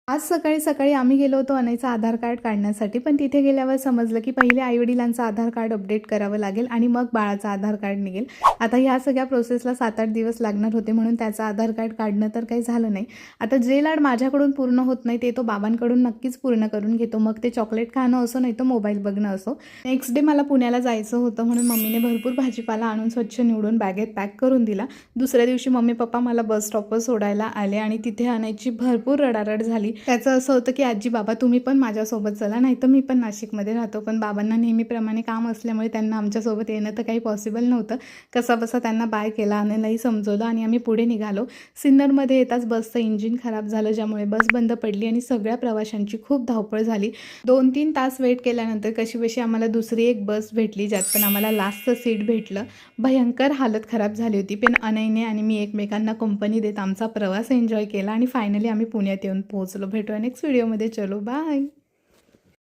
आज सकाळी सकाळी आम्ही गेलो होतो अनयचं आधार कार्ड काढण्यासाठी, पण तिथे गेल्यावर समजलं की पहिले आई-वडिलांचं आधार कार्ड अपडेट करावं लागेल आणि मग बाळाचं आधार कार्ड निघेल. आता ह्या सगळ्या प्रोसेसला 7-8 दिवस लागणार होते, म्हणून त्याचं आधार कार्ड काढणं तर काही झालं नाही. आता जे लाड माझ्याकडून पूर्ण होत नाही ते तो बाबांकडून नक्कीच पूर्ण करून घेतो. मग ते चॉकलेट खाणं असो नाही तर मोबाईल बघणं असो. नेक्स्ट डे मला पुण्याला जायचं होतं, म्हणून मम्मीने भरपूर भाजीपाला आणून स्वच्छ निवडून बॅगेत पॅक करून दिला. दुसऱ्या दिवशी मम्मी-पप्पा मला बस स्टॉपवर सोडायला आले आणि तिथे अनयची भरपूर रडारड झाली. त्याचं असं होतं की आजी बाबा तुम्ही पण माझ्यासोबत चला, नाही तर मी पण नाशिकमध्ये राहतो. पण बाबांना नेहमीप्रमाणे काम असल्यामुळे त्यांना आमच्यासोबत येणं तर काही पॉसिबल नव्हतं. कसाबसा त्यांना बाय केला, आनंदलाही समजवलं आणि आम्ही पुढे निघालो. सिन्नरमध्ये येताच बसचं इंजिन खराब झालं, ज्यामुळे बस बंद पडली आणि सगळ्या प्रवाशांची खूप धावपळ झाली. 2-3 तास वेट केल्यानंतर कशीबशी आम्हाला दुसरी एक बस भेटली, ज्यात पण आम्हाला लास्टचं सीट भेटलं. भयंकर हालत खराब झाली होती, पण अनयने आणि मी एकमेकांना कंपनी देत आमचा प्रवास एन्जॉय केला आणि फायनली आम्ही पुण्यात येऊन पोहोचलो. भेटूया नेक्स्ट व्हिडिओमध्ये. चलो बाय.